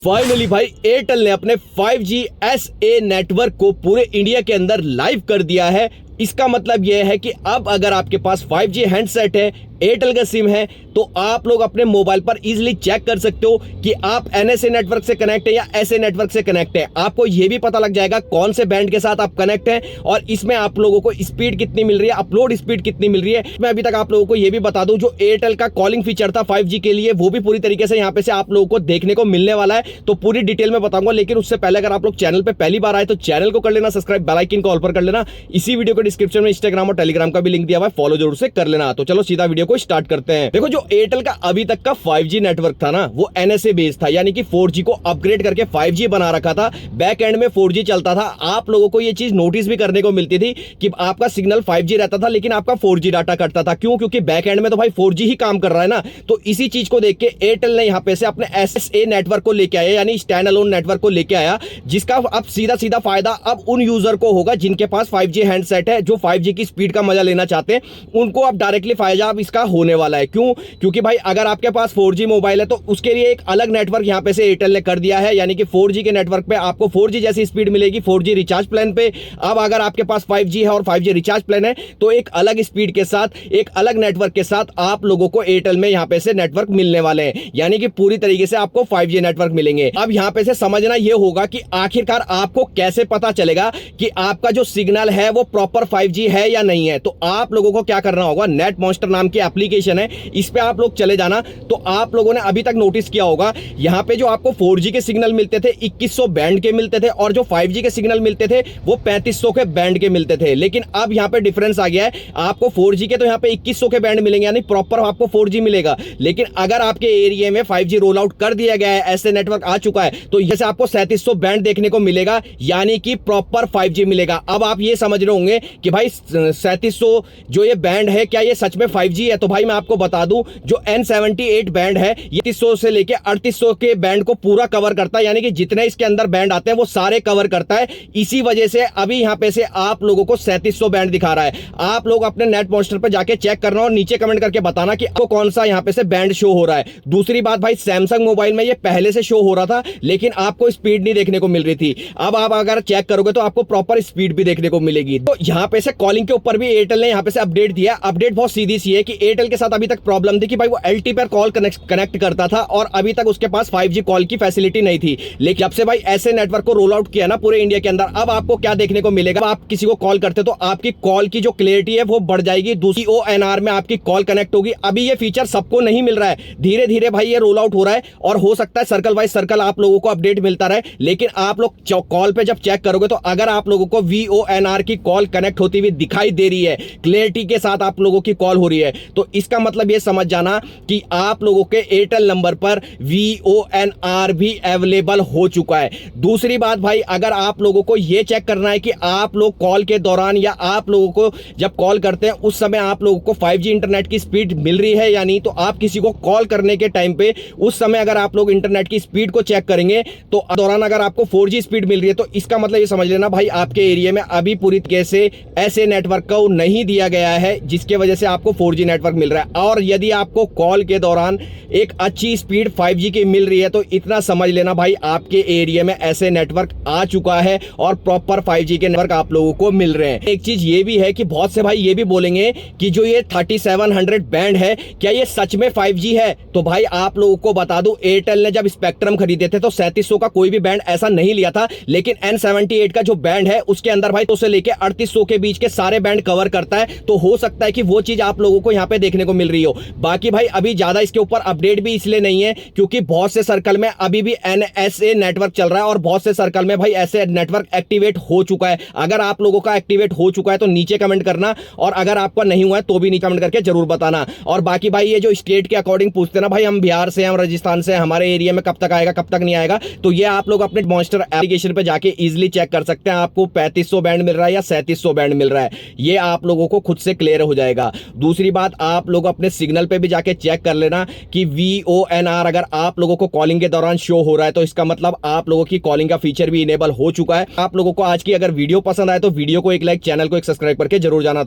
Finally भाई Airtel ने अपने 5G SA नेटवर्क को पूरे इंडिया के अंदर लाइव कर दिया है। इसका मतलब यह है कि अब अगर आपके पास 5G हैंडसेट है, एयरटेल का सिम है, तो आप लोग अपने मोबाइल पर इजीली चेक कर सकते हो कि आप NSA नेटवर्क से कनेक्ट है या SA नेटवर्क से कनेक्ट है। आपको यह भी पता लग जाएगा कौन से बैंड के साथ आप कनेक्ट हैं और इसमें आप लोगों को स्पीड कितनी मिल रही है, अपलोड स्पीड कितनी मिल रही है। मैं अभी तक आप लोगों को यह भी बता दूं, जो एयरटेल का कॉलिंग फीचर था 5G के लिए, वो भी पूरी तरीके से यहाँ पे से आप लोगों को देखने को मिलने वाला है। तो पूरी डिटेल में बताऊंगा, लेकिन उससे पहले अगर आप लोग चैनल पे पहली बार आए तो चैनल को कर लेना सब्सक्राइब, बेल आइकन को ऑल पर कर लेना। इसी वीडियो के डिस्क्रिप्शन में इंस्टाग्राम और टेलीग्राम का भी लिंक दिया हुआ है, फॉलो जरूर से कर लेना। तो चलो सीधा वीडियो को स्टार्ट करते हैं। देखो, जो एयरटेल का अभी तक का 5G नेटवर्क था ना, वो NSA बेस्ड था, यानी कि 4G को अपग्रेड करके 5G बना रखा था। बैक एंड में 4G चलता था। आप लोगों को ये चीज नोटिस भी करने को मिलती थी कि आपका सिग्नल 5G रहता था लेकिन आपका 4G डाटा कटता था। क्यों? क्योंकि बैक एंड में तो भाई 4G ही काम कर रहा है ना। तो इसी चीज को देख के एयरटेल ने यहां पे से अपने SA नेटवर्क को लेके आया, यानी स्टैंड अलोन नेटवर्क को लेके आया, जिसका अब सीधा सीधा फायदा अब उन यूजर को होगा जिनके पास 5G हैंडसेट है, जो 5G की स्पीड का मजा लेना चाहते हैं। उनको अब डायरेक्टली फायदा अब इसका होने वाला है। क्यों? क्योंकि भाई अगर आपके पास 4G मोबाइल है तो उसके लिए एक अलग नेटवर्क यहां पे से एयरटेल ने कर दिया है, यानी कि 4G के नेटवर्क पे आपको 4G जैसी स्पीड मिलेगी 4G रिचार्ज प्लान पे। अब अगर आपके पास 5G है और 5G रिचार्ज प्लान है तो एक अलग स्पीड के साथ, एक अलग नेटवर्क के साथ आप लोगों को एयरटेल में यहां पे से नेटवर्क मिलने वाले हैं, यानी कि पूरी तरीके से आपको 5G नेटवर्क मिलेंगे। अब यहां पे से समझना यह होगा कि आखिरकार आपको कैसे पता चलेगा कि आपका जो सिग्नल है वो प्रॉपर 5G है या नहीं है। तो आप लोगों को क्या करना होगा, नेट मॉन्स्टर नाम की एप्लीकेशन है, इस पे आप लोग चले जाना। तो आप लोगों ने अभी तक नोटिस किया होगा, यहां पे जो आपको 4G के सिग्नल मिलते थे 2100 बैंड के मिलते थे, और जो 5G के सिग्नल मिलते थे वो 3500 के बैंड के मिलते थे। लेकिन अब यहां पे डिफरेंस आ गया है, आपको 4G के तो यहां पे 2100 के बैंड मिलेंगे, यानी प्रॉपर आपको 4G मिलेगा। लेकिन अगर आपके एरिया में 5G रोल आउट कर दिया गया है, ऐसे नेटवर्क आ चुका है, तो जैसे आपको 3700 बैंड देखने को मिलेगा, यानी कि प्रॉपर 5G मिलेगा। अब आप ये समझ रहे होंगे कि भाई 3700 जो ये बैंड है, क्या ये सच में 5G है? तो भाई मैं आपको बता दूं, जो N78 बैंड है ये 3300 से लेके 3800 के बैंड को पूरा कवर करता है, यानी कि जितने इसके अंदर बैंड आते हैं वो सारे कवर करता है। इसी वजह से अभी यहां पे से आप लोगों को 3700 बैंड दिखा रहा है। आप लोग अपने नेट मॉन्स्टर पे जाके चेक करना और नीचे कमेंट करके बताना कि आपको कौन सा यहां पे से बैंड शो हो रहा है। दूसरी बात भाई, सैमसंग मोबाइल में ये पहले से शो हो रहा था लेकिन आपको स्पीड नहीं देखने को मिल रही थी। अब आप अगर चेक करोगे तो आपको प्रॉपर स्पीड भी देखने को मिलेगी। तो यहां पे से कॉलिंग के ऊपर भी एयरटेल ने यहां पे से अपडेट दिया। अपडेट बहुत सीधी सी है कि एयरटेल के साथ अभी तक प्रॉब्लम थी कि भाई वो LTE पर कॉल कनेक्ट करता था और अभी तक उसके पास 5G कॉल की फैसिलिटी नहीं थी। लेकिन जब से भाई ऐसे नेटवर्क को रोल आउट किया ना पूरे इंडिया के अंदर, अब आपको क्या देखने को मिलेगा, आप किसी को कॉल करते तो आपकी कॉल की जो क्लियरिटी है वो बढ़ जाएगी। दूसरी ONR में आपकी कॉल कनेक्ट होगी। अभी ये फीचर सबको नहीं मिल रहा है, धीरे धीरे भाई ये रोल आउट हो रहा है और हो सकता है सर्कल वाइज सर्कल आप लोगों को अपडेट मिलता रहे। लेकिन आप लोग कॉल पे जब चेक करोगे तो अगर आप लोगों को VONR की कॉल कनेक्ट होती हुई दिखाई दे रही है, क्लियरिटी के साथ आप लोगों की कॉल हो रही है, तो इसका मतलब ये समझ जाना कि आप लोगों के एयरटेल नंबर पर VONR भी अवेलेबल हो चुका है। दूसरी बात भाई, अगर आप लोगों को यह चेक करना है कि आप लोग कॉल के दौरान या आप लोगों को जब कॉल करते हैं उस समय आप लोगों को 5G इंटरनेट की स्पीड मिल रही है या नहीं, तो आप किसी को कॉल करने के टाइम पे उस समय अगर आप लोग इंटरनेट की स्पीड को चेक करेंगे तो दौरान अगर आपको 4G स्पीड मिल रही है तो इसका मतलब ये समझ लेना भाई आपके एरिया में अभी पूरी तरीके से ऐसे नेटवर्क को नहीं दिया गया है जिसके वजह से आपको 4G नेटवर्क मिल रहा है। और यदि आपको कॉल के दौरान एक अच्छी स्पीड 5G की मिल रही है तो इतना समझ लेना भाई आपके एरिया में ऐसे नेटवर्क आ चुका है और प्रॉपर 5G के नेटवर्क आप लोगों को मिल रहे हैं। एक चीज ये भी है कि बहुत से भाई ये भी बोलेंगे कि जो ये 3700 बैंड है क्या ये सच में 5G है? तो भाई आप लोगों को बता दूं, एयरटेल ने जब स्पेक्ट्रम खरीदे थे तो 3700 का कोई भी बैंड ऐसा नहीं लिया था, लेकिन N78 का जो बैंड है उसके अंदर भाई 200 से लेके 3800 के बीच के सारे बैंड कवर करता है। तो हो सकता है कि वो चीज आप लोगों को यहाँ पे देखने को मिल रही हो। बाकी भाई अभी ज्यादा इसके ऊपर अपडेट भी इसलिए नहीं है क्योंकि बहुत से सर्कल में अभी भी NSA नेटवर्क चल रहा है और बहुत से सर्कल में भाई ऐसे नेटवर्क एक्टिवेट हो चुका है। अगर आप लोगों का एक्टिवेट हो चुका है तो नीचे कमेंट करना, और अगर आपका नहीं हुआ है तो भी नीचे कमेंट करके जरूर बताना। और बाकी भाई ये जो स्टेट के अकॉर्डिंग पूछते ना, भाई हम बिहार से, हम राजस्थान से, हमारे एरिया में कब तक आएगा कब तक नहीं आएगा, तो ये आप लोग अपने मॉन्स्टर एप्लीकेशन पे जाके इजीली चेक कर सकते हैं आपको 3500 बैंड मिल रहा है या 3700 बैंड मिल रहा है। ये आप लोगों को खुद से क्लियर हो जाएगा। दूसरी बात, आप लोग अपने सिग्नल पे भी जाके चेक कर लेना कि VONR अगर आप लोगों को कॉलिंग के दौरान शो हो रहा है तो इसका मतलब आप लोगों की कॉलिंग का फीचर भी इनेबल हो चुका है। आप लोगों को आज की अगर वीडियो पसंद आए तो वीडियो को एक लाइक, चैनल को एक सब्सक्राइब करके जरूर जाना।